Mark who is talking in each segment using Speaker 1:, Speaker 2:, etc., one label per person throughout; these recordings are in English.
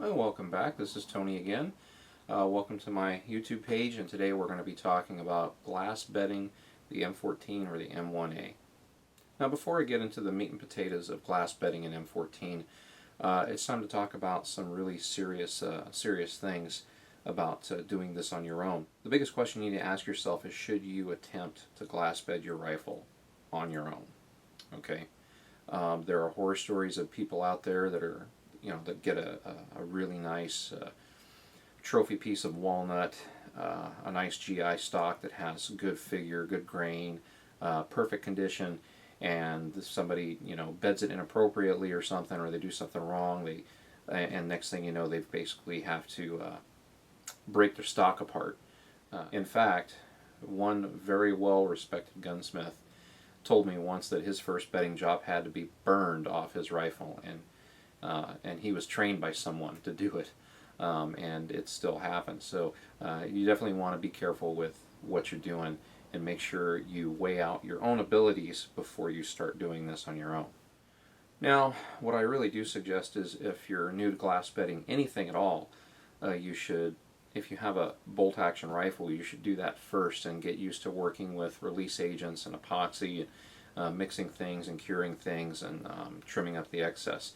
Speaker 1: Oh, welcome back. This is Tony again. Welcome to my YouTube page, and today we're going to be talking about glass bedding the M14 or the M1A. Now, before I get into the meat and potatoes of glass bedding in M14, it's time to talk about some really serious things about doing this on your own. The biggest question you need to ask yourself is, should you attempt to glass bed your rifle on your own? Okay. There are horror stories of people out there that are that get a really nice trophy piece of walnut, a nice GI stock that has good figure, good grain, perfect condition, and somebody beds it inappropriately or something, or they do something wrong, and next thing you know, they basically have to break their stock apart. In fact, one very well respected gunsmith told me once that his first bedding job had to be burned off his rifle, and he was trained by someone to do it, and it still happens. So you definitely want to be careful with what you're doing and make sure you weigh out your own abilities before you start doing this on your own. Now, what I really do suggest is, if you're new to glass bedding anything at all, you should, if you have a bolt action rifle, you should do that first and get used to working with release agents and epoxy, mixing things and curing things, and trimming up the excess.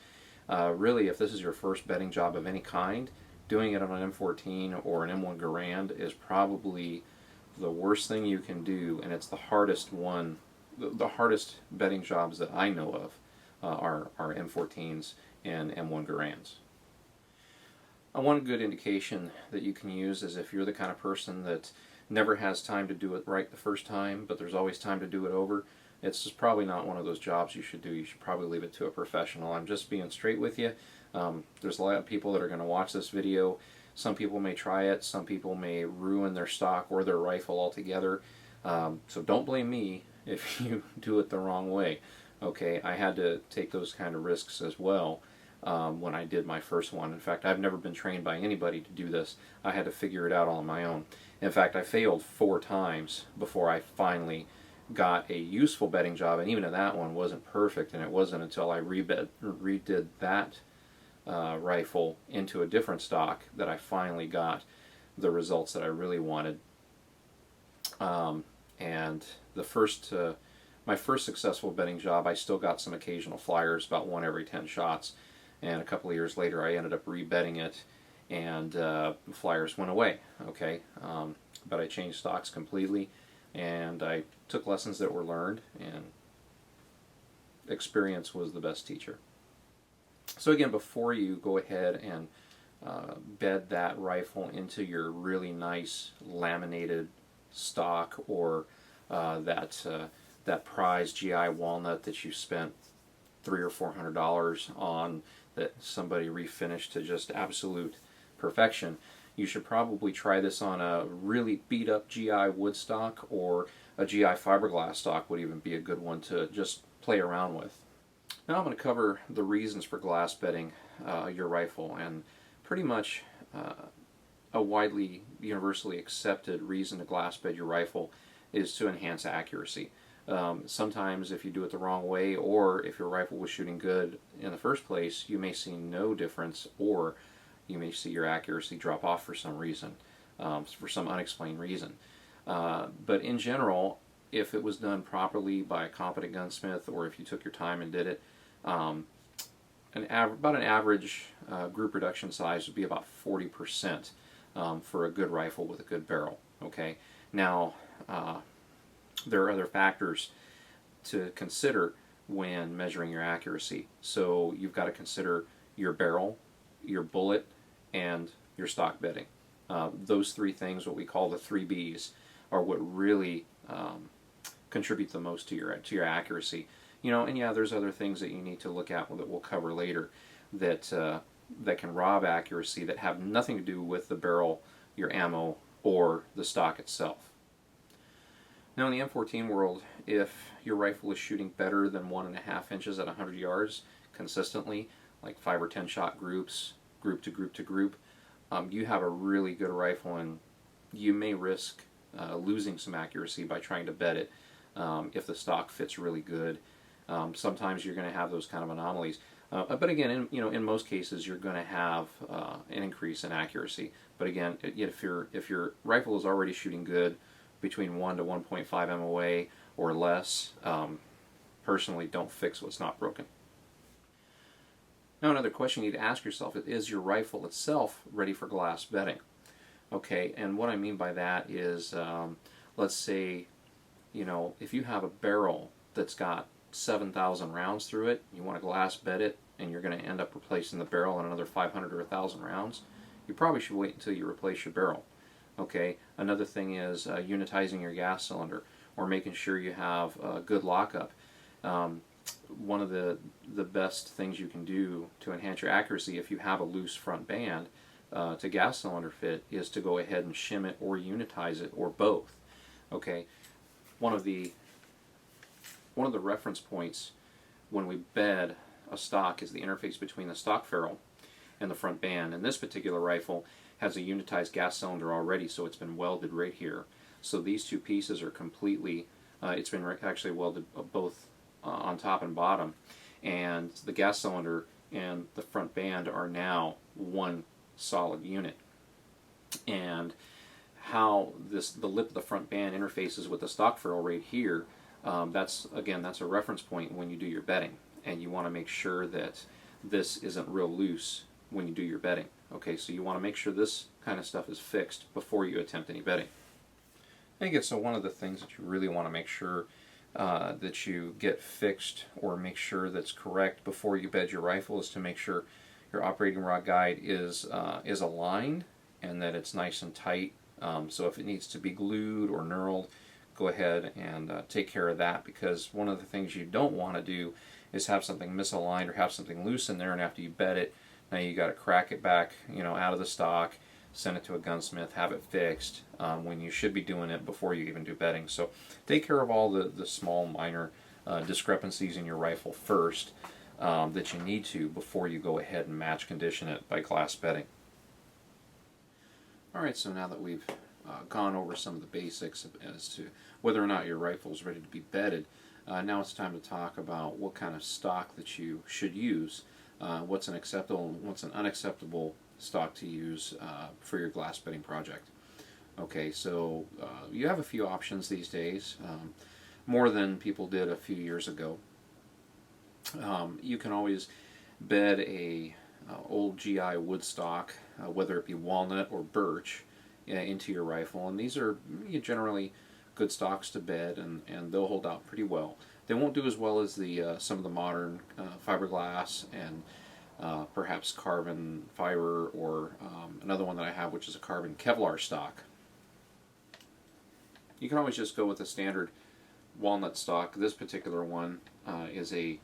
Speaker 1: Really, if this is your first bedding job of any kind, doing it on an M14 or an M1 Garand is probably the worst thing you can do, and it's the hardest one. The hardest bedding jobs that I know of are M14s and M1 Garands. One good indication that you can use is if you're the kind of person that never has time to do it right the first time, but there's always time to do it over. It's just probably not one of those jobs you should do. You should probably leave it to a professional. I'm just being straight with you. There's a lot of people that are going to watch this video. Some people may try it. Some people may ruin their stock or their rifle altogether. So don't blame me if you do it the wrong way. Okay, I had to take those kind of risks as well when I did my first one. In fact, I've never been trained by anybody to do this. I had to figure it out all on my own. In fact, I failed 4 times before I finally got a useful bedding job, and even that one wasn't perfect, and it wasn't until I redid that rifle into a different stock that I finally got the results that I really wanted. And my first successful bedding job, I still got some occasional flyers, about 1 every 10 shots, and a couple of years later I ended up rebedding it, and flyers went away. Okay, but I changed stocks completely, and I took lessons that were learned, and experience was the best teacher. So again, before you go ahead and bed that rifle into your really nice laminated stock, or that prize GI walnut that you spent $300 or $400 on, that somebody refinished to just absolute perfection, you should probably try this on a really beat up GI wood stock, or a GI fiberglass stock would even be a good one to just play around with. Now I'm going to cover the reasons for glass bedding your rifle, and pretty much a widely, universally accepted reason to glass bed your rifle is to enhance accuracy. Sometimes if you do it the wrong way, or if your rifle was shooting good in the first place, you may see no difference, or you may see your accuracy drop off for some reason, for some unexplained reason. But in general, if it was done properly by a competent gunsmith, or if you took your time and did it, about an average group reduction size would be about 40% for a good rifle with a good barrel. Okay, now there are other factors to consider when measuring your accuracy. So you've got to consider your barrel, your bullet, and your stock bedding. Those 3 things, what we call the 3 Bs, are what really contribute the most to your accuracy. And yeah, there's other things that you need to look at that we'll cover later that can rob accuracy, that have nothing to do with the barrel, your ammo, or the stock itself. Now in the M14 world, if your rifle is shooting better than 1.5 inches at 100 yards consistently, like 5 or 10 shot groups, group to group to group, you have a really good rifle, and you may risk losing some accuracy by trying to bed it if the stock fits really good. Sometimes you're going to have those kind of anomalies. But again, in most cases, you're going to have an increase in accuracy. But again, if your rifle is already shooting good, between 1 to 1.5 MOA or less, personally, don't fix what's not broken. Now, another question you need to ask yourself is your rifle itself ready for glass bedding? Okay, and what I mean by that is, let's say, if you have a barrel that's got 7,000 rounds through it, you want to glass bed it, and you're going to end up replacing the barrel in another 500 or 1,000 rounds, you probably should wait until you replace your barrel. Okay, another thing is unitizing your gas cylinder, or making sure you have a good lockup. One of the best things you can do to enhance your accuracy if you have a loose front band to gas cylinder fit is to go ahead and shim it or unitize it, or both. Okay, one of the reference points when we bed a stock is the interface between the stock ferrule and the front band, and this particular rifle has a unitized gas cylinder already, so it's been welded right here. So these two pieces are completely, it's been actually welded both on top and bottom, and the gas cylinder and the front band are now one solid unit. And how the lip of the front band interfaces with the stock ferrule right here, that's a reference point when you do your bedding, and you want to make sure that this isn't real loose when you do your bedding. Okay, so you want to make sure this kind of stuff is fixed before you attempt any bedding. I guess so. One of the things that you really want to make sure that you get fixed, or make sure that's correct before you bed your rifle, is to make sure your operating rod guide is aligned and that it's nice and tight. So if it needs to be glued or knurled, go ahead and take care of that, because one of the things you don't want to do is have something misaligned or have something loose in there, and after you bed it, now you got to crack it back, out of the stock, send it to a gunsmith, have it fixed, when you should be doing it before you even do bedding. So take care of all the small minor discrepancies in your rifle first that you need to before you go ahead and match condition it by glass bedding. Alright, so now that we've gone over some of the basics as to whether or not your rifle is ready to be bedded, now it's time to talk about what kind of stock that you should use, what's an acceptable and what's an unacceptable stock to use for your glass bedding project. Okay, so you have a few options these days, more than people did a few years ago. You can always bed a old GI wood stock, whether it be walnut or birch, into your rifle, and these are generally good stocks to bed, and they'll hold out pretty well. They won't do as well as some of the modern fiberglass and perhaps carbon fiber, or another one that I have, which is a carbon Kevlar stock. You can always just go with a standard walnut stock. This particular one is a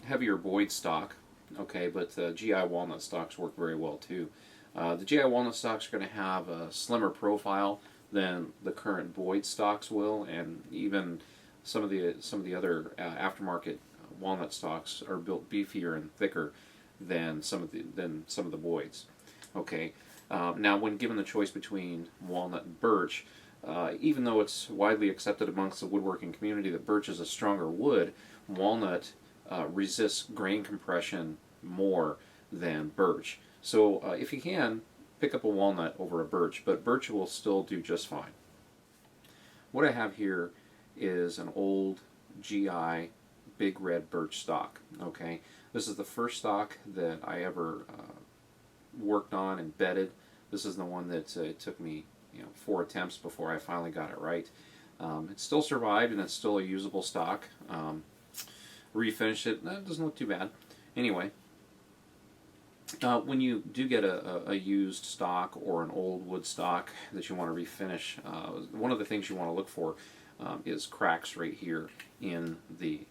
Speaker 1: heavier Boyd stock, okay, but the GI walnut stocks work very well too. The GI walnut stocks are going to have a slimmer profile than the current Boyd stocks will, and even some of the other aftermarket walnut stocks are built beefier and thicker than some of the Boyds. Okay, now when given the choice between walnut and birch, even though it's widely accepted amongst the woodworking community that birch is a stronger wood, walnut resists grain compression more than birch. So if you can, pick up a walnut over a birch, but birch will still do just fine. What I have here is an old GI big red birch stock. Okay, this is the first stock that I ever worked on and bedded. This is the one that it took me 4 attempts before I finally got it right. It still survived, and it's still a usable stock. Refinished it. That doesn't look too bad. Anyway, when you do get a used stock or an old wood stock that you want to refinish, one of the things you want to look for is cracks right here in the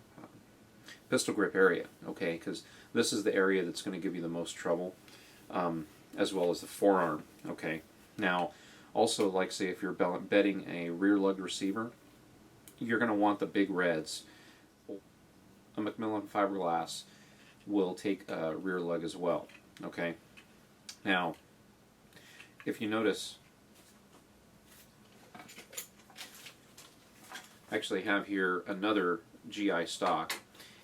Speaker 1: pistol grip area, okay, because this is the area that's going to give you the most trouble, as well as the forearm. Okay, now also, like say if you're bedding a rear lug receiver, you're going to want the big reds. A Macmillan fiberglass will take a rear lug as well. Okay, now if you notice, I actually have here another GI stock,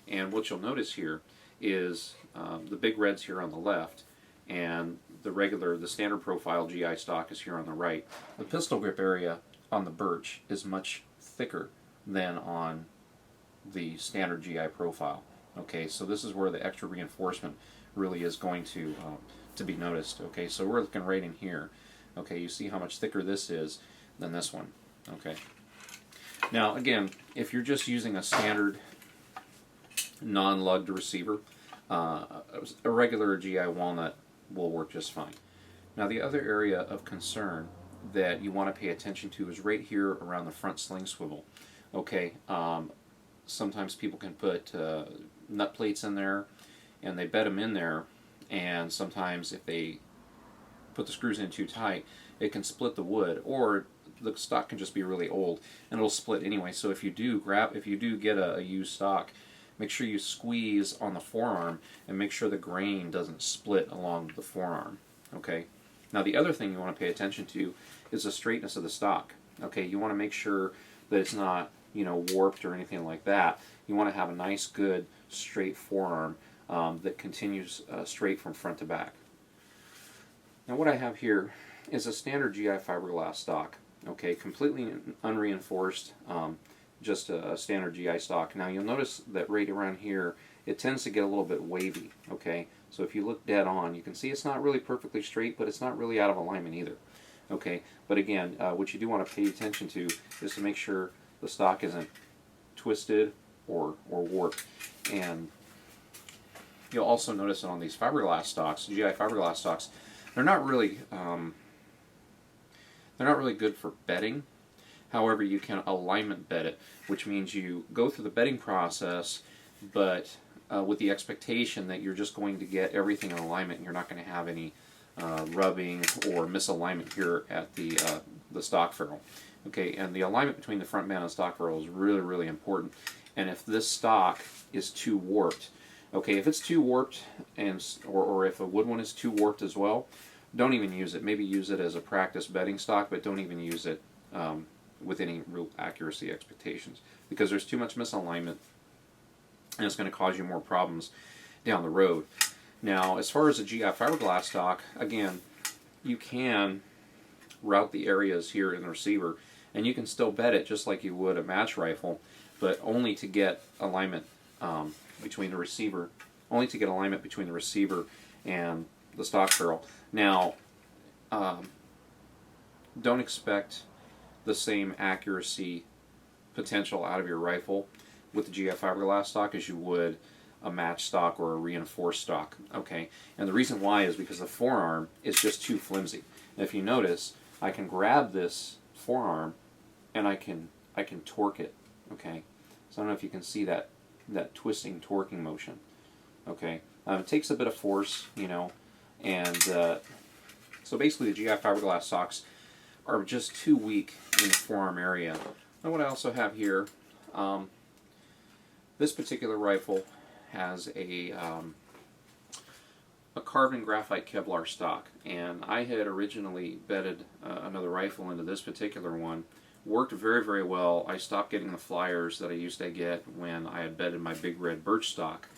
Speaker 1: and what you'll notice here is the big red's here on the left, and the standard profile GI stock is here on the right. The pistol grip area on the birch is much thicker than on the standard GI profile. Okay, so this is where the extra reinforcement really is going to be noticed. Okay, so we're looking right in here. Okay, you see how much thicker this is than this one. Okay. Now again, if you're just using a standard non-lugged receiver, a regular GI walnut will work just fine. Now the other area of concern that you want to pay attention to is right here around the front sling swivel. Okay, sometimes people can put nut plates in there and they bed them in there, and sometimes if they put the screws in too tight, it can split the wood, or the stock can just be really old and it'll split anyway. So if you do get a used stock, make sure you squeeze on the forearm and make sure the grain doesn't split along the forearm. Okay. Now the other thing you want to pay attention to is the straightness of the stock. Okay, you want to make sure that it's not, you know, warped or anything like that. You want to have a nice, good, straight forearm that continues straight from front to back. Now what I have here is a standard GI fiberglass stock. Okay, completely unreinforced, just a standard GI stock. Now you'll notice that right around here it tends to get a little bit wavy. Okay, so if you look dead on, you can see it's not really perfectly straight, but it's not really out of alignment either. Okay, but again, what you do want to pay attention to is to make sure the stock isn't twisted or warped. And you'll also notice that on these fiberglass stocks, GI fiberglass stocks, they're not really good for bedding. However, you can alignment bed it, which means you go through the bedding process, but with the expectation that you're just going to get everything in alignment and you're not going to have any rubbing or misalignment here at the stock ferrule. Okay, and the alignment between the front band and the stock ferrule is really, really important. And if this stock is too warped, okay, if it's too warped, or if a wood one is too warped as well, don't even use it. Maybe use it as a practice bedding stock, but don't even use it with any real accuracy expectations, because there's too much misalignment and it's going to cause you more problems down the road. Now, as far as the GI fiberglass stock, again, you can route the areas here in the receiver, and you can still bed it just like you would a match rifle, but only to get alignment between the receiver, and the stock ferrule. Now, don't expect the same accuracy potential out of your rifle with the GI fiberglass stock as you would a match stock or a reinforced stock. Okay, and the reason why is because the forearm is just too flimsy. And if you notice, I can grab this forearm and I can torque it. Okay, so I don't know if you can see that twisting, torquing motion. Okay, it takes a bit of force, you know, and so basically the GI fiberglass stocks are just too weak in the forearm area. And what I also have here, this particular rifle has a carbon graphite Kevlar stock, and I had originally bedded another rifle into this particular one. Worked very, very well. I stopped getting the flyers that I used to get when I had bedded my big red birch stock,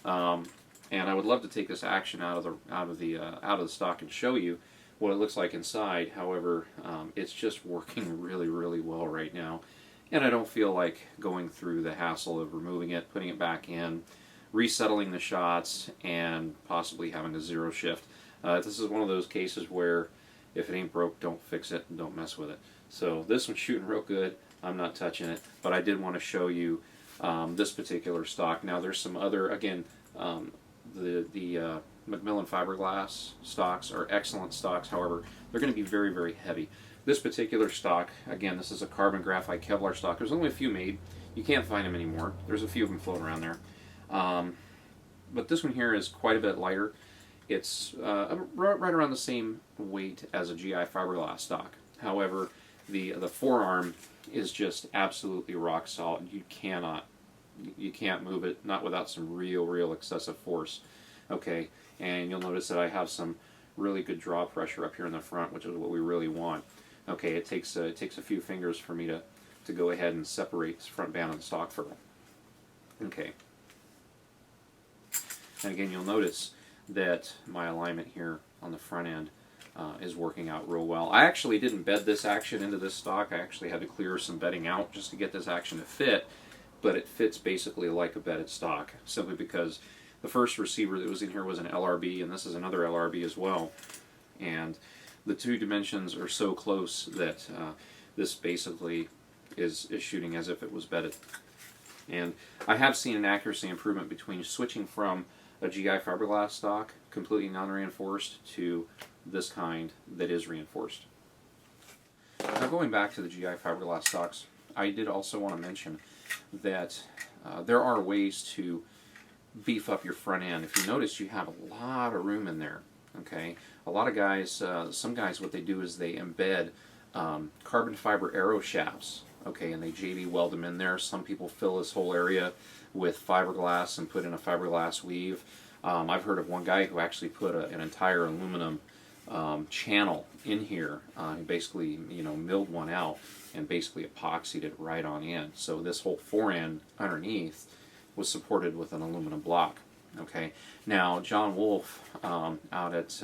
Speaker 1: and I would love to take this action out of the stock and show you what it looks like inside. However, it's just working really, really well right now, and I don't feel like going through the hassle of removing it, putting it back in, resettling the shots, and possibly having a zero shift. This is one of those cases where if it ain't broke, don't fix it and don't mess with it. So this one's shooting real good. I'm not touching it, but I did want to show you this particular stock. Now there's some other, again, the Macmillan fiberglass stocks are excellent stocks. However, they're going to be very, very heavy. This particular stock, again, this is a carbon graphite Kevlar stock. There's only a few made. You can't find them anymore. There's a few of them floating around there. But this one here is quite a bit lighter. It's right around the same weight as a GI fiberglass stock. However, the forearm is just absolutely rock solid. You can't move it, not without some real excessive force. Okay, and you'll notice that I have some really good draw pressure up here in the front, which is what we really want. Okay, it takes a few fingers for me to go ahead and separate this front band and the stock ferrule. Okay. And again, you'll notice that my alignment here on the front end is working out real well. I actually didn't bed this action into this stock. I actually had to clear some bedding out just to get this action to fit, but it fits basically like a bedded stock, simply because the first receiver that was in here was an LRB, and this is another LRB as well. And the two dimensions are so close that this basically is shooting as if it was bedded. And I have seen an accuracy improvement between switching from a GI fiberglass stock, completely non-reinforced, to this kind that is reinforced. Now, going back to the GI fiberglass stocks, I did also want to mention that there are ways to beef up your front end. If you notice, you have a lot of room in there. Okay, a lot of guys, some guys, what they do is they embed carbon fiber arrow shafts. Okay, and they JB weld them in there. Some people fill this whole area with fiberglass and put in a fiberglass weave. I've heard of one guy who actually put an entire aluminum channel in here. He basically, milled one out and basically epoxied it right on in. So this whole forend underneath was supported with an aluminum block. Okay, now John Wolf out at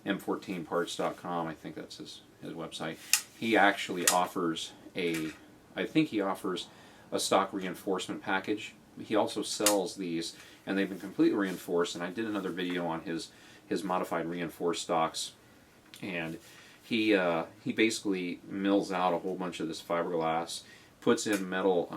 Speaker 1: M14parts.com, I think that's his website, he actually offers I think he offers a stock reinforcement package. He also sells these, and they've been completely reinforced, and I did another video on his modified reinforced stocks, and he basically mills out a whole bunch of this fiberglass, puts in metal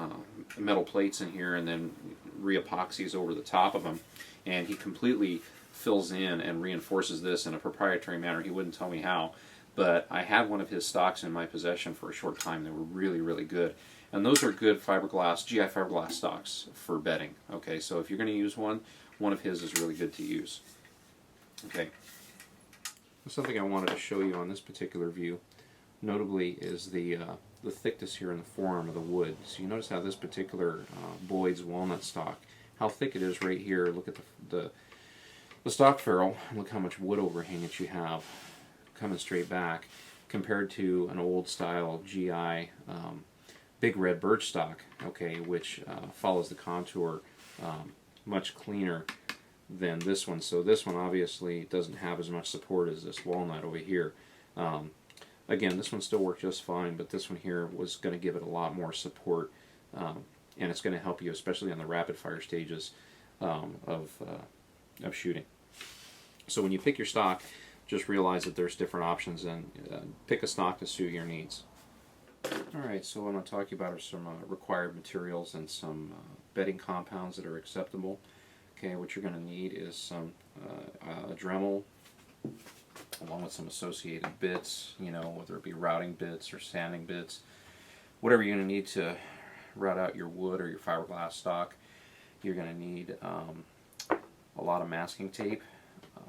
Speaker 1: plates in here, and then re-epoxies over the top of them, and he completely fills in and reinforces this in a proprietary manner. He wouldn't tell me how, but I had one of his stocks in my possession for a short time. They were really, really good. And those are good fiberglass, GI fiberglass stocks for bedding. Okay, so if you're going to use one of his is really good to use. Okay. Something I wanted to show you on this particular view, notably, is the thickness here in the forearm of the wood. So you notice how this particular Boyd's walnut stock, how thick it is right here. Look at the stock ferrule. Look how much wood overhang that you have coming straight back, compared to an old style GI big red birch stock, okay, which follows the contour much cleaner than this one. So this one obviously doesn't have as much support as this walnut over here. Again, this one still worked just fine, but this one here was going to give it a lot more support, and it's going to help you, especially on the rapid fire stages of shooting. So when you pick your stock, just realize that there's different options, and pick a stock to suit your needs. Alright, so what I'm going to talk about are some required materials and some bedding compounds that are acceptable. Okay, what you're going to need is some a Dremel, along with some associated bits, whether it be routing bits or sanding bits, whatever you're going to need to route out your wood or your fiberglass stock. You're going to need a lot of masking tape,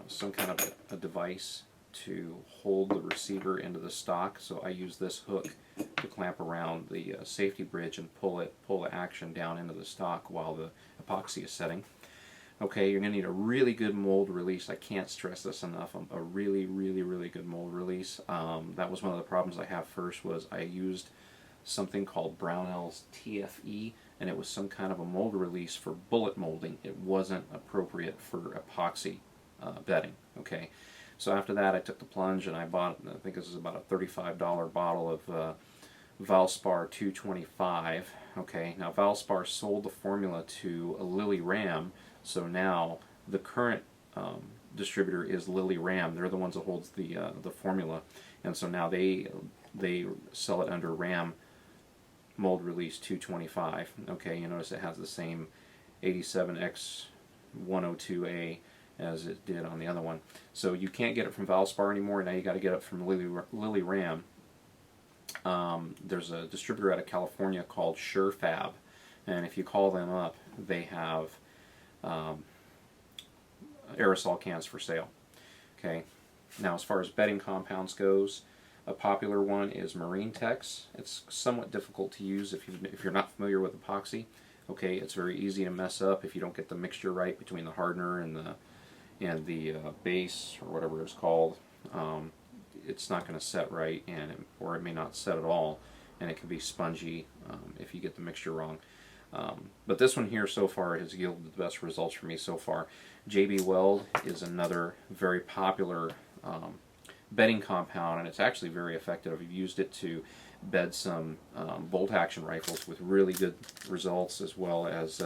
Speaker 1: some kind of a device to hold the receiver into the stock. So I use this hook to clamp around the safety bridge and pull the action down into the stock while the epoxy is setting. Okay, you're going to need a really good mold release. I can't stress this enough. A really, really, really good mold release. That was one of the problems I have first, was I used something called Brownell's TFE, and it was some kind of a mold release for bullet molding. It wasn't appropriate for epoxy bedding. Okay, so after that I took the plunge and I bought, I think this is about a $35 bottle of Valspar 225. Okay, now Valspar sold the formula to a Lily Ram, so now the current distributor is Lily Ram. They're the ones that holds the formula, and so now they sell it under Ram mold release 225. Okay, you notice it has the same 87X102A as it did on the other one. So you can't get it from Valspar anymore. Now you got to get it from Lily Ram. There's a distributor out of California called SureFab, and if you call them up, they have aerosol cans for sale. Okay. Now, as far as bedding compounds goes, a popular one is Marine Tex. It's somewhat difficult to use if you're not familiar with epoxy. Okay, it's very easy to mess up if you don't get the mixture right between the hardener and the base, or whatever it's called. It's not going to set right, or it may not set at all, and it can be spongy if you get the mixture wrong. But this one here so far has yielded the best results for me so far. JB Weld is another very popular bedding compound, and it's actually very effective. I've used it to bed some bolt action rifles with really good results, as well as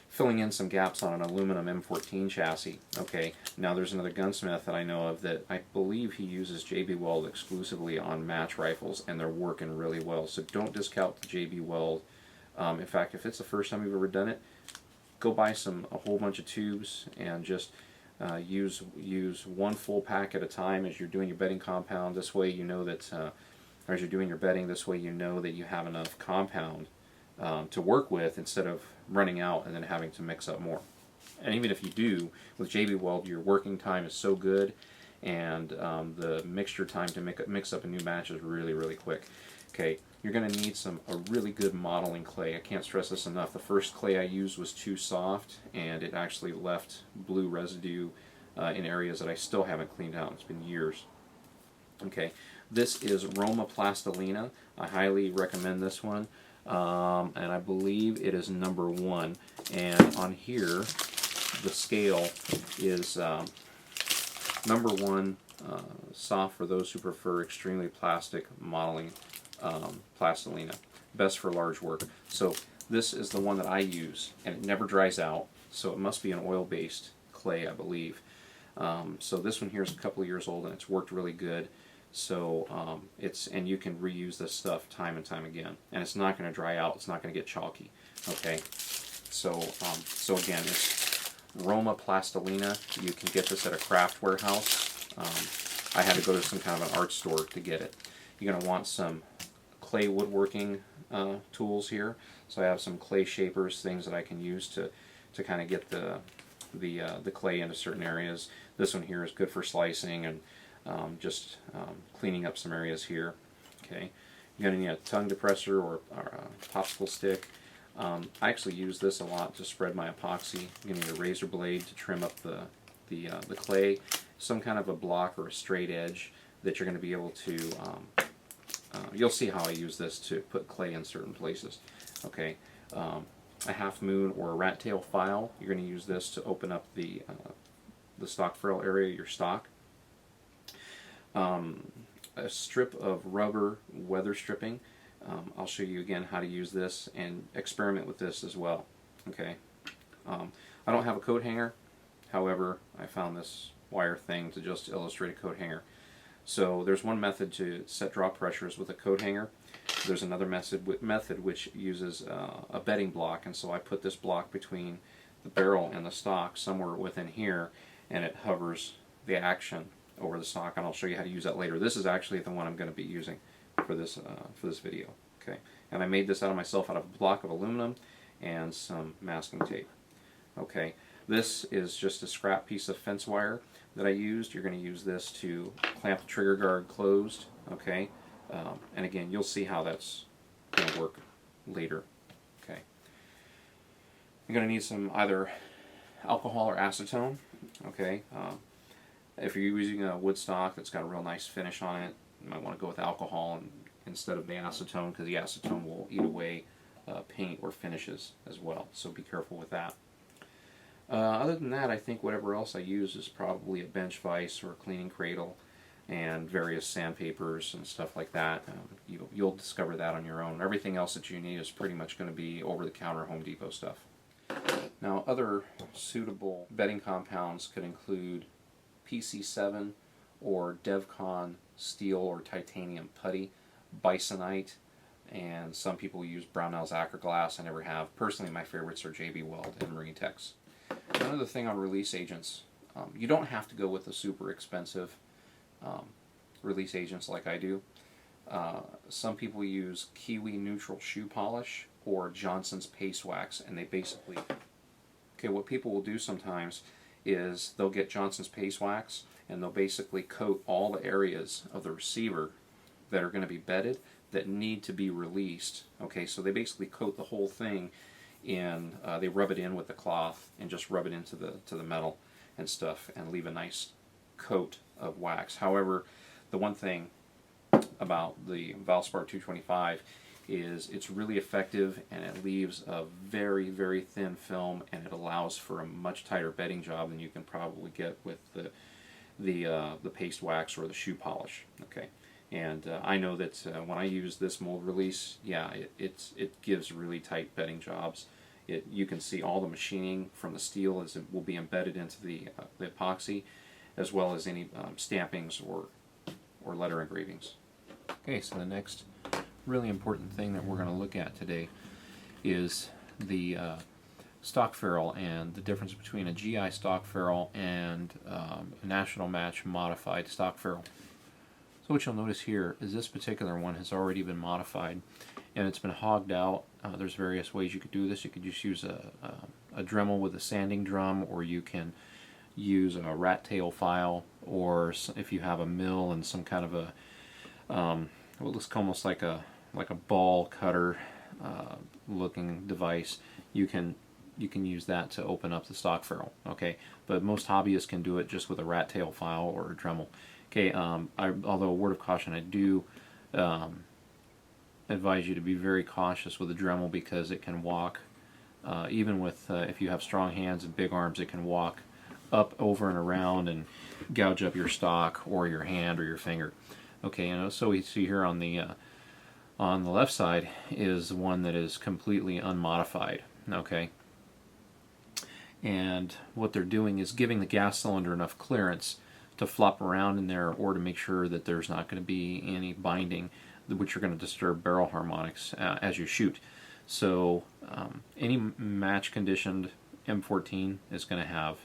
Speaker 1: filling in some gaps on an aluminum M14 chassis. Okay, now there's another gunsmith that I know of that I believe he uses JB Weld exclusively on match rifles, and they're working really well. So don't discount the JB Weld. In fact, if it's the first time you've ever done it, go buy a whole bunch of tubes and just use one full pack at a time as you're doing your bedding compound. This way you know that, or as you're doing your bedding, this way you know that you have enough compound to work with, instead of running out and then having to mix up more. And even if you do, with JB Weld, your working time is so good, and the mixture time to mix up a new batch is really, really quick. Okay, you're going to need a really good modeling clay. I can't stress this enough. The first clay I used was too soft, and it actually left blue residue in areas that I still haven't cleaned out. It's been years. Okay, this is Roma Plastilina. I highly recommend this one, and I believe it is number 1. And on here, the scale is number 1, soft for those who prefer extremely plastic modeling plastilina, best for large work. So this is the one that I use, and it never dries out, so it must be an oil-based clay, I believe. So this one here is a couple of years old, and it's worked really good. So and you can reuse this stuff time and time again, and it's not going to dry out. It's not going to get chalky. Okay, so again, it's Roma Plastilina. You can get this at a craft warehouse. I had to go to some kind of an art store to get it. You're going to want some clay woodworking tools here. So I have some clay shapers, things that I can use to kind of get the clay into certain areas. This one here is good for slicing and just cleaning up some areas here. Okay, you're going to need a tongue depressor or a popsicle stick. I actually use this a lot to spread my epoxy. You're going to need a razor blade to trim up the clay, some kind of a block or a straight edge that you're going to be able to, you'll see how I use this to put clay in certain places. Okay, a half moon or a rat tail file, you're going to use this to open up the stock ferrule area of your stock. A strip of rubber weather stripping. I'll show you again how to use this and experiment with this as well. Okay, I don't have a coat hanger, however I found this wire thing to just illustrate a coat hanger. So there's one method to set drop pressures with a coat hanger. There's another method which uses a bedding block, and so I put this block between the barrel and the stock somewhere within here, and it hovers the action over the stock, and I'll show you how to use that later. This is actually the one I'm going to be using for this video. Okay, and I made this myself out of a block of aluminum and some masking tape. Okay, this is just a scrap piece of fence wire that I used. You're going to use this to clamp the trigger guard closed. Okay, and again, you'll see how that's going to work later. Okay, you're going to need some either alcohol or acetone. Okay, if you're using a wood stock that's got a real nice finish on it, you might want to go with alcohol instead of the acetone, because the acetone will eat away paint or finishes as well, so be careful with that. Other than that, I think whatever else I use is probably a bench vise or a cleaning cradle and various sandpapers and stuff like that. You'll discover that on your own. Everything else that you need is pretty much going to be over-the-counter Home Depot stuff. Now, other suitable bedding compounds could include PC7 or DevCon steel or titanium putty, bisonite, and some people use Brownell's Acro glass. I never have. Personally, my favorites are JB Weld and Marine Tex. Another thing on release agents, you don't have to go with the super expensive release agents like I do. Some people use Kiwi neutral shoe polish or Johnson's paste wax, and they basically, okay, what people will do sometimes is they'll get Johnson's paste wax and they'll basically coat all the areas of the receiver that are going to be bedded that need to be released. Okay, so they basically coat the whole thing in, they rub it in with the cloth and just rub it into the metal and stuff and leave a nice coat of wax. However, the one thing about the Valspar 225 is it's really effective, and it leaves a very, very thin film, and it allows for a much tighter bedding job than you can probably get with the paste wax or the shoe polish. Okay, and I know that when I use this mold release, yeah, it gives really tight bedding jobs. You can see all the machining from the steel as it will be embedded into the epoxy, as well as any stampings or letter engravings. Okay, so the next really important thing that we're going to look at today is the stock ferrule and the difference between a GI stock ferrule and a National Match modified stock ferrule. So what you'll notice here is this particular one has already been modified, and it's been hogged out. There's various ways you could do this. You could just use a Dremel with a sanding drum, or you can use a rat tail file, or if you have a mill and some kind of a what looks almost like a ball cutter looking device, you can use that to open up the stock ferrule. Okay, but most hobbyists can do it just with a rat tail file or a Dremel. Okay, although a word of caution, I do advise you to be very cautious with a Dremel, because it can walk, even with if you have strong hands and big arms, it can walk up, over, and around and gouge up your stock or your hand or your finger. Okay, and so we see here on the left side is one that is completely unmodified. Okay, and what they're doing is giving the gas cylinder enough clearance to flop around in there, or to make sure that there's not going to be any binding which are going to disturb barrel harmonics as you shoot. So any match conditioned M14 is going to have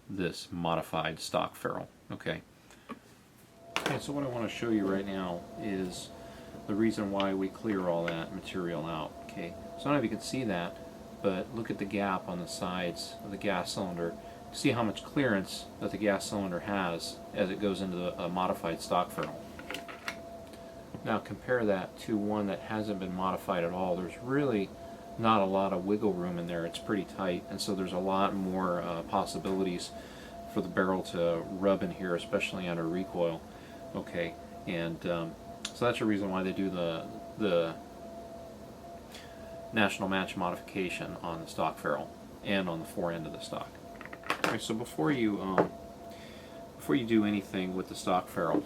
Speaker 1: this modified stock ferrule. Okay. Okay, so what I want to show you right now is the reason why we clear all that material out. Okay, so I don't know if you can see that, but look at the gap on the sides of the gas cylinder. See how much clearance that the gas cylinder has as it goes into a modified stock ferrule. Now compare that to one that hasn't been modified at all. There's really not a lot of wiggle room in there. It's pretty tight, and so there's a lot more possibilities for the barrel to rub in here, especially under recoil. Okay, and so that's the reason why they do the National Match modification on the stock ferrule and on the fore end of the stock. Okay, so before you do anything with the stock ferrule,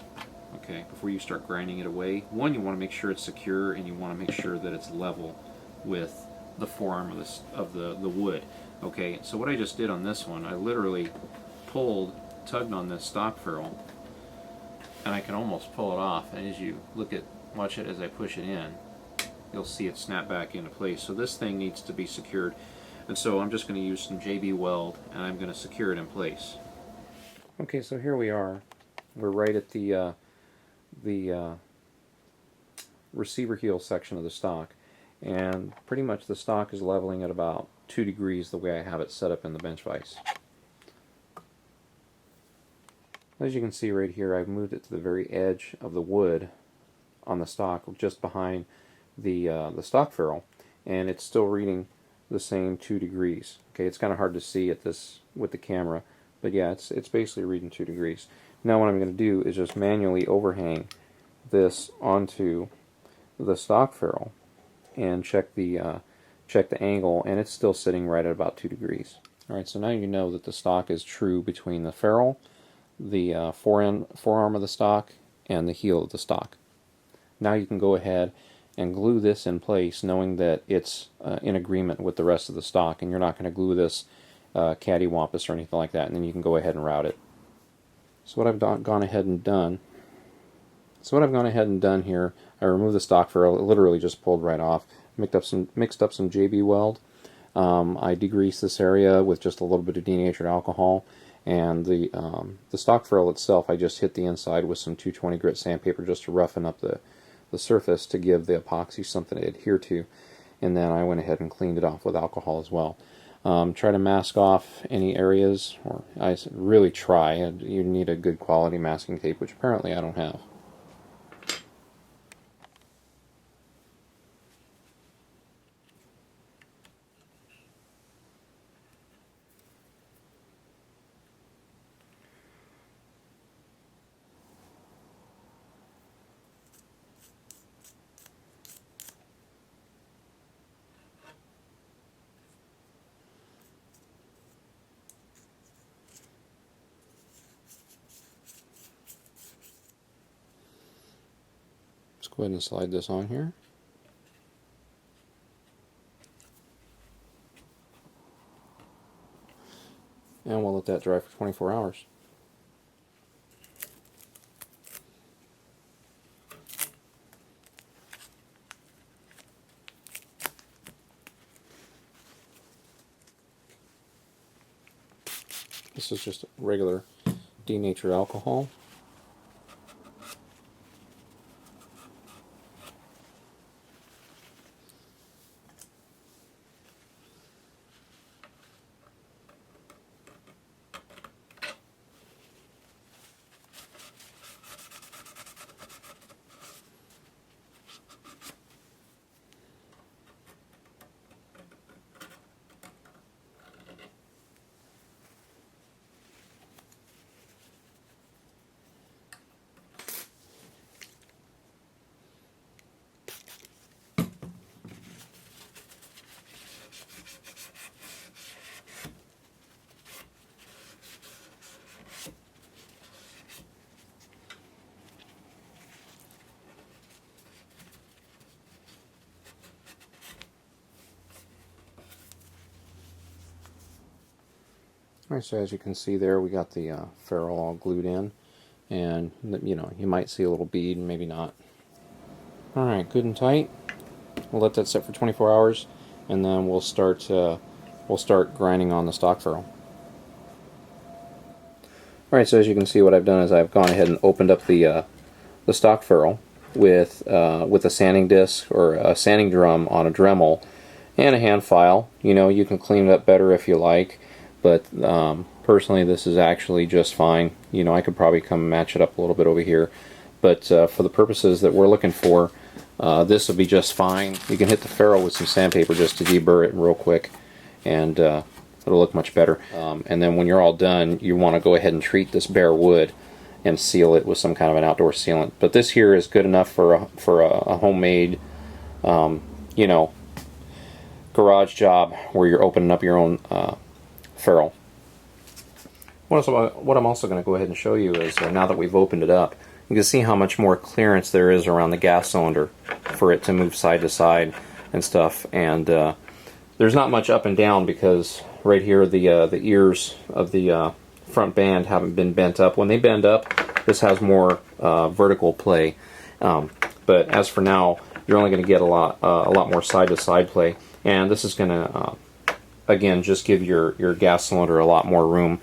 Speaker 1: okay, before you start grinding it away, one, you want to make sure it's secure, and you want to make sure that it's level with the forearm of the wood. Okay, so what I just did on this one, I literally tugged on this stock ferrule, and I can almost pull it off. And as you watch it as I push it in, you'll see it snap back into place. So this thing needs to be secured, and so I'm just going to use some JB Weld, and I'm going to secure it in place. Okay, so here we are. We're right at the receiver heel section of the stock, and pretty much the stock is leveling at about 2 degrees the way I have it set up in the bench vise. As you can see right here, I've moved it to the very edge of the wood on the stock, just behind the stock ferrule, and it's still reading the same 2 degrees. Okay, it's kind of hard to see at this with the camera, but yeah, it's basically reading 2 degrees. Now what I'm going to do is just manually overhang this onto the stock ferrule and check the angle, and it's still sitting right at about 2 degrees. Alright, so now you know that the stock is true between the ferrule, the forearm of the stock, and the heel of the stock. Now you can go ahead and glue this in place, knowing that it's in agreement with the rest of the stock, and you're not going to glue this cattywampus or anything like that, and then you can go ahead and route it. So what I've gone ahead and done here, I removed the stock ferrule. It literally just pulled right off. Mixed up some JB Weld. I degreased this area with just a little bit of denatured alcohol, and the stock ferrule itself, I just hit the inside with some 220 grit sandpaper just to roughen up the surface to give the epoxy something to adhere to, and then I went ahead and cleaned it off with alcohol as well. Try to mask off any areas, or I really try. You need a good quality masking tape, which apparently I don't have. Go ahead and slide this on here. And we'll let that dry for 24 hours. This is just regular denatured alcohol. Alright, so as you can see there, we got the ferrule all glued in, and you know, you might see a little bead, maybe not. Alright, good and tight. We'll let that sit for 24 hours, and then we'll start grinding on the stock ferrule. Alright, so as you can see, what I've done is I've gone ahead and opened up the stock ferrule with a sanding disc or a sanding drum on a Dremel and a hand file. You know, you can clean it up better if you like, but personally this is actually just fine. You know, I could probably come and match it up a little bit over here, but for the purposes that we're looking for, this will be just fine. You can hit the ferrule with some sandpaper just to deburr it real quick, and it'll look much better. And then when you're all done, you want to go ahead and treat this bare wood and seal it with some kind of an outdoor sealant. But this here is good enough for a homemade, you know, garage job where you're opening up your own ferrule. What I'm also going to go ahead and show you is now that we've opened it up, you can see how much more clearance there is around the gas cylinder for it to move side to side and stuff. And there's not much up and down because right here the ears of the front band haven't been bent up. When they bend up, this has more vertical play. But as for now, you're only going to get a lot more side to side play, and this is going to again just give your gas cylinder a lot more room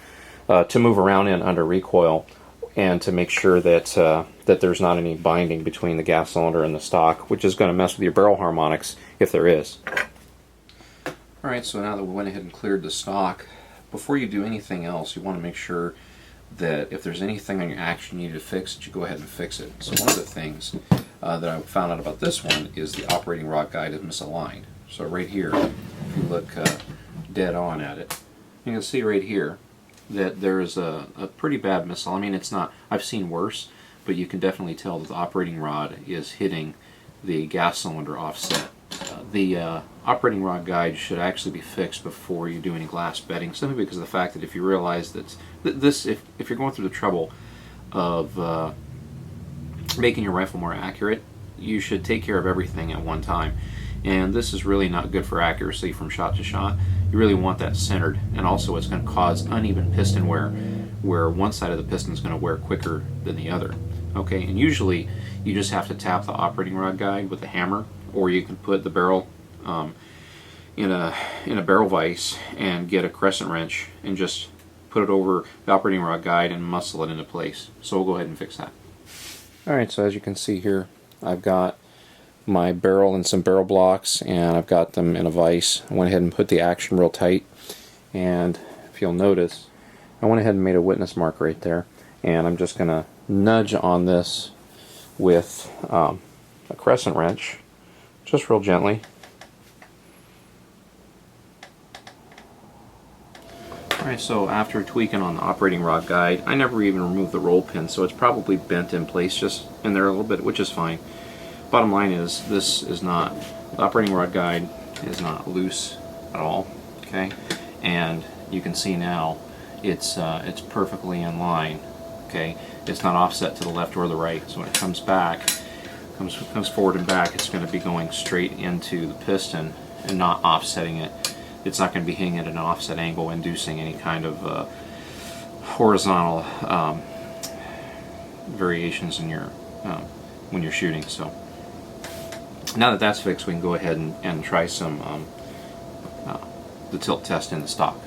Speaker 1: to move around in under recoil, and to make sure that that there's not any binding between the gas cylinder and the stock, which is going to mess with your barrel harmonics if there is. Alright, so now that we went ahead and cleared the stock, before you do anything else, you want to make sure that if there's anything on your action you need to fix, that you go ahead and fix it. So one of the things that I found out about this one is the operating rod guide is misaligned. So right here, if you look dead on at it, you can see right here that there is a pretty bad misalignment. I mean, it's not, I've seen worse, but you can definitely tell that the operating rod is hitting the gas cylinder offset. The operating rod guide should actually be fixed before you do any glass bedding, simply because of the fact that if you realize that if you're going through the trouble of making your rifle more accurate, you should take care of everything at one time. And this is really not good for accuracy from shot to shot. You really want that centered, and also it's going to cause uneven piston wear, where one side of the piston is going to wear quicker than the other. Okay, and usually you just have to tap the operating rod guide with a hammer, or you can put the barrel in a barrel vise and get a crescent wrench and just put it over the operating rod guide and muscle it into place. So we'll go ahead and fix that. Alright, so as you can see here, I've got my barrel and some barrel blocks, and I've got them in a vise. I went ahead and put the action real tight, and if you'll notice, I went ahead and made a witness mark right there, and I'm just going to nudge on this with a crescent wrench, just real gently. Alright, so after tweaking on the operating rod guide, I never even removed the roll pin, so it's probably bent in place just in there a little bit, which is fine. Bottom line is, this is not, the operating rod guide is not loose at all, okay? And you can see now it's perfectly in line, okay? It's not offset to the left or the right, so when it comes back, comes forward and back, it's going to be going straight into the piston and not offsetting it. It's not going to be hitting at an offset angle, inducing any kind of horizontal variations in your when you're shooting. So now that that's fixed, we can go ahead and try some the tilt test in the stock.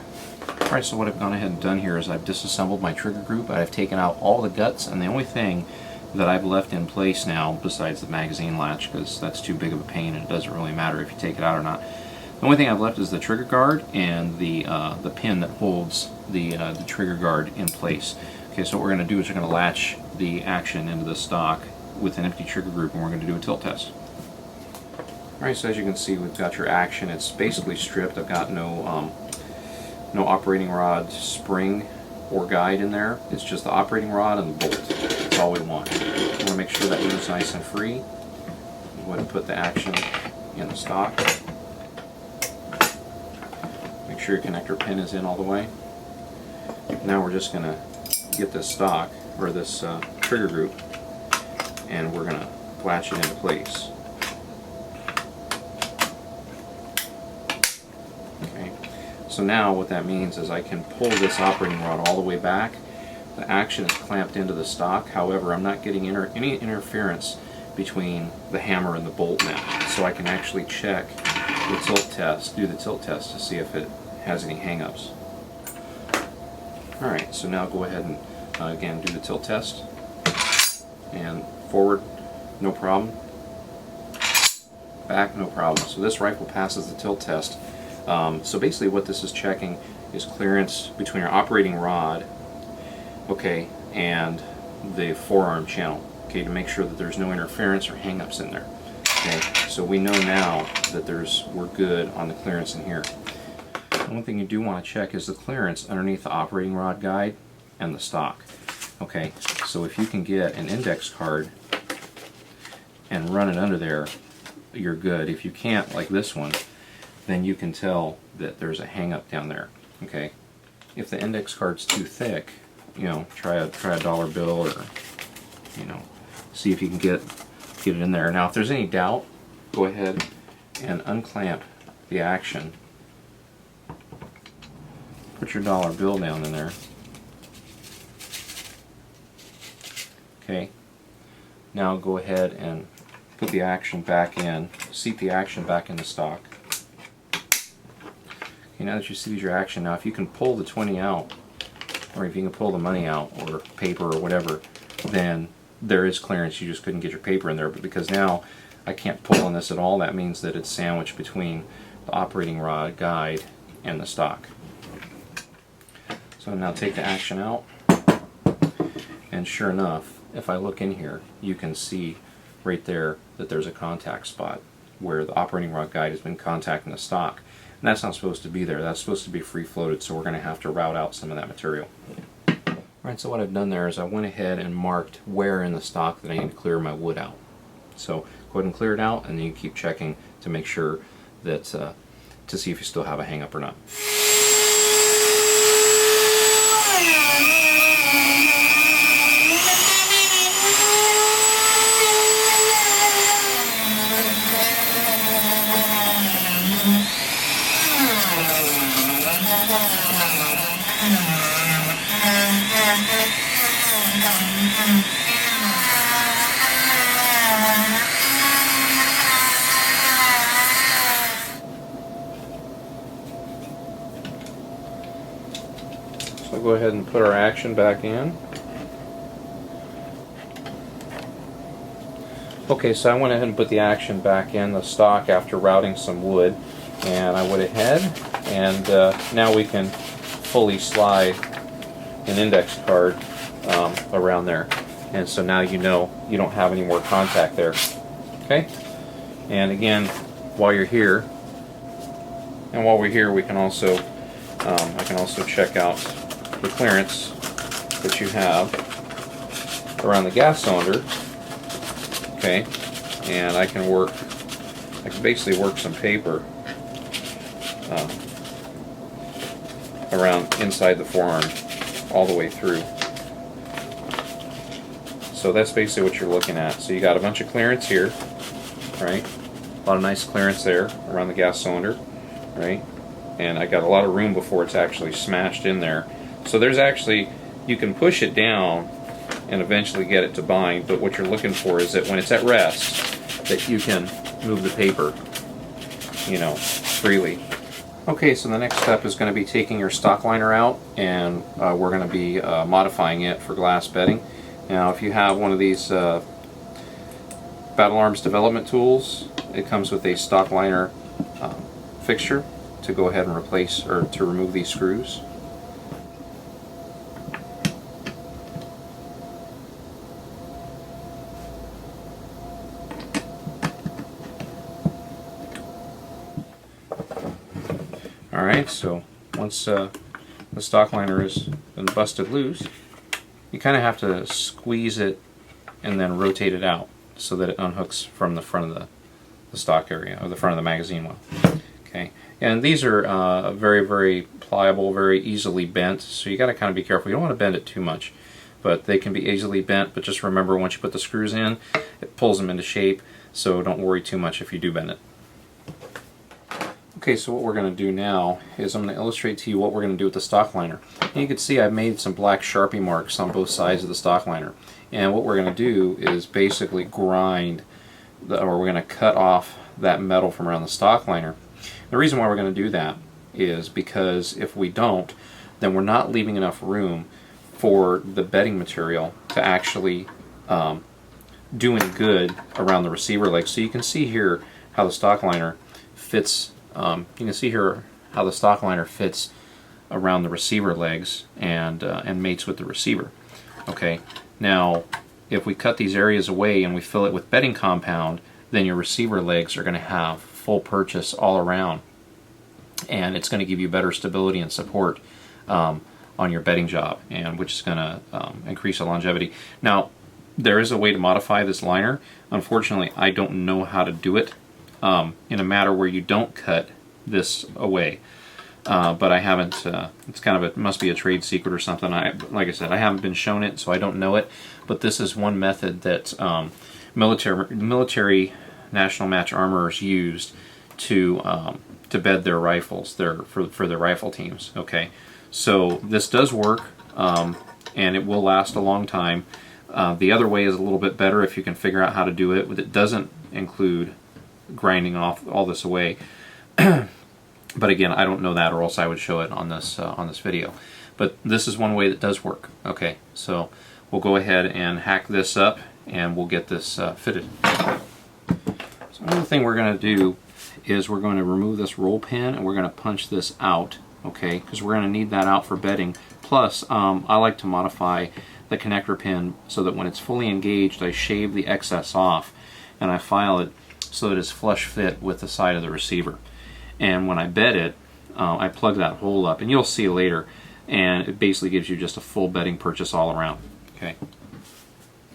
Speaker 1: Alright, so what I've gone ahead and done here is I've disassembled my trigger group. I've taken out all the guts, and the only thing that I've left in place now, besides the magazine latch, because that's too big of a pain and it doesn't really matter if you take it out or not, the only thing I've left is the trigger guard and the pin that holds the trigger guard in place. Okay, so what we're going to do is we're going to latch the action into the stock with an empty trigger group, and we're going to do a tilt test. Alright, so as you can see, we've got your action. It's basically stripped. I've got no operating rod spring or guide in there. It's just the operating rod and the bolt. That's all we want. We want to make sure that moves nice and free. Go ahead and put the action in the stock. Make sure your connector pin is in all the way. Now we're just going to get this stock, or this trigger group, and we're going to latch it into place. Okay. So now what that means is I can pull this operating rod all the way back. The action is clamped into the stock. However, I'm not getting any interference between the hammer and the bolt now. So I can actually check the tilt test, do the tilt test to see if it has any hang-ups. Alright, so now go ahead and again do the tilt test. And forward, no problem. Back, no problem. So this rifle passes the tilt test. So basically what this is checking is clearance between your operating rod, okay, and the forearm channel, okay, to make sure that there's no interference or hang-ups in there. Okay, so we know now that we're good on the clearance in here. One thing you do want to check is the clearance underneath the operating rod guide and the stock. Okay, so if you can get an index card and run it under there, you're good. If you can't, like this one, then you can tell that there's a hang-up down there. Okay, if the index card's too thick, you know, try a dollar bill, or you know, see if you can get it in there. Now, if there's any doubt, go ahead and unclamp the action. Put your dollar bill down in there. Okay. Now go ahead and put the action back in. Seat the action back in the stock. Okay, now that you seated your action, now if you can pull the 20 out, or if you can pull the money out, or paper, or whatever, then there is clearance. You just couldn't get your paper in there. But because now I can't pull on this at all, that means that it's sandwiched between the operating rod guide and the stock. So now take the action out, and sure enough, if I look in here, you can see right there that there's a contact spot where the operating rod guide has been contacting the stock. And that's not supposed to be there. That's supposed to be free floated, so we're going to have to route out some of that material. Alright, so what I've done there is I went ahead and marked where in the stock that I need to clear my wood out. So go ahead and clear it out, and then you keep checking to make sure that, to see if you still have a hang up or not. So go ahead and put our action back in. Okay, so I went ahead and put the action back in the stock after routing some wood, and I went ahead and now we can fully slide an index card around there, and so now you know you don't have any more contact there. Okay, and again, while you're here, and while we're here, we can also I can also check out the clearance that you have around the gas cylinder. Okay, and I can basically work some paper around inside the forearm all the way through. So that's basically what you're looking at. So you got a bunch of clearance here, right? A lot of nice clearance there around the gas cylinder, right? And I got a lot of room before it's actually smashed in there. So there's actually, you can push it down and eventually get it to bind, but what you're looking for is that when it's at rest, that you can move the paper, you know, freely. Okay, so the next step is going to be taking your stock liner out, and we're going to be modifying it for glass bedding. Now, if you have one of these Battle Arms development tools, it comes with a stock liner fixture to go ahead and replace or to remove these screws. Alright, so once the stock liner has been busted loose, you kind of have to squeeze it and then rotate it out so that it unhooks from the front of the stock area, or the front of the magazine well. Okay, and these are very, very pliable, very easily bent, so you got to kind of be careful. You don't want to bend it too much, but they can be easily bent, but just remember once you put the screws in, it pulls them into shape, so don't worry too much if you do bend it. Okay, so what we're going to do now is I'm going to illustrate to you what we're going to do with the stock liner. And you can see I've made some black Sharpie marks on both sides of the stock liner. And what we're going to do is basically grind, or we're going to cut off that metal from around the stock liner. The reason why we're going to do that is because if we don't, then we're not leaving enough room for the bedding material to actually do any good around the receiver leg. So you can see here how the stock liner fits. You can see here how the stock liner fits around the receiver legs and mates with the receiver. Okay, now if we cut these areas away and we fill it with bedding compound, then your receiver legs are going to have full purchase all around, and it's going to give you better stability and support on your bedding job, and which is going to increase the longevity. Now, there is a way to modify this liner. Unfortunately, I don't know how to do it in a matter where you don't cut this away, but I haven't. It's kind of it must be a trade secret or something. Like I said, I haven't been shown it, so I don't know it. But this is one method that military national match armorers used to bed their rifles, for their rifle teams. Okay, so this does work, and it will last a long time. The other way is a little bit better if you can figure out how to do it. It doesn't include grinding off all this away. But again, I don't know that, or else I would show it on this video. But this is one way that does work. Okay, so we'll go ahead and hack this up, and we'll get this fitted. So another thing we're going to do is we're going to remove this roll pin, and we're going to punch this out. Okay, because we're going to need that out for bedding. Plus, I like to modify the connector pin so that when it's fully engaged, I shave the excess off, and I file it so that it's flush fit with the side of the receiver. And when I bed it, I plug that hole up, and you'll see later, and it basically gives you just a full bedding purchase all around. Okay.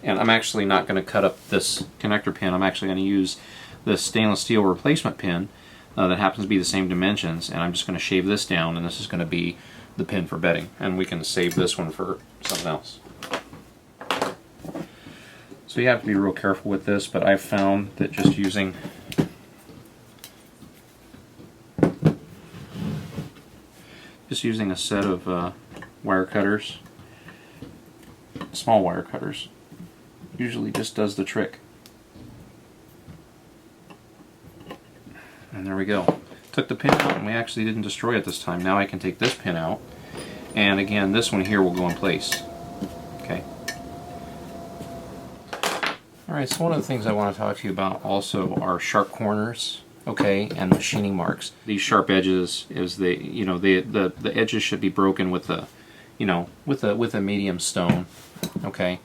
Speaker 1: And I'm actually not going to cut up this connector pin. I'm actually going to use this stainless steel replacement pin that happens to be the same dimensions, and I'm just going to shave this down, and this is going to be the pin for bedding, and we can save this one for something else. So you have to be real careful with this, but I've found that just using a set of wire cutters, small wire cutters, usually just does the trick. And there we go. Took the pin out, and we actually didn't destroy it this time. Now I can take this pin out, and again, this one here will go in place. Okay. Alright, so one of the things I want to talk to you about also are sharp corners, okay, and machining marks. These sharp edges is the edges should be broken with a with a medium stone, okay.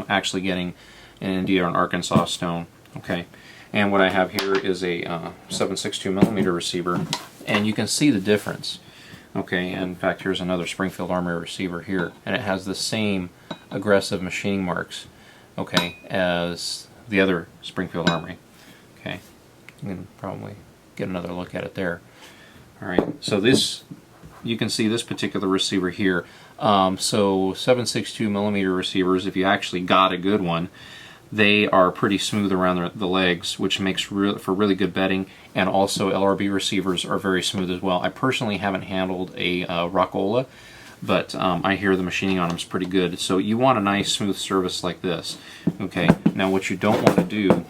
Speaker 1: Actually getting an India or an Arkansas stone, okay. And what I have here is a 7.62 millimeter receiver, and you can see the difference. Okay, and in fact, here's another Springfield Armory receiver here, and it has the same aggressive machining marks, okay, as the other Springfield Armory. Okay, you can probably get another look at it there. All right, so this, you can see this particular receiver here. So 7.62mm receivers, if you actually got a good one, they are pretty smooth around the legs, which makes for really good bedding. And also LRB receivers are very smooth as well. I personally haven't handled a Rockola, but I hear the machining on them is pretty good. So you want a nice smooth surface like this. Okay. Now what you don't want to do,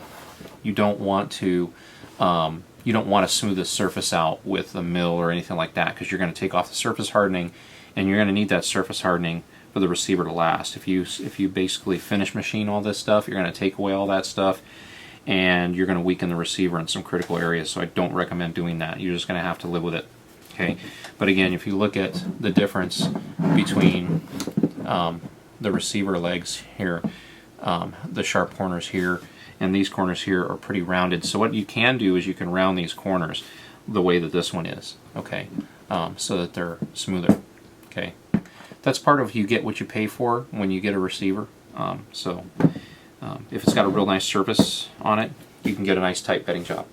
Speaker 1: you don't want to smooth this surface out with a mill or anything like that, because you're going to take off the surface hardening, and you're going to need that surface hardening for the receiver to last. If you basically finish machine all this stuff, you're going to take away all that stuff, and you're going to weaken the receiver in some critical areas. So I don't recommend doing that. You're just going to have to live with it. Okay. But again, if you look at the difference between the receiver legs here, the sharp corners here and these corners here are pretty rounded. So what you can do is you can round these corners the way that this one is, okay, so that they're smoother. Okay, that's part of, you get what you pay for when you get a receiver. If it's got a real nice surface on it, you can get a nice tight bedding job.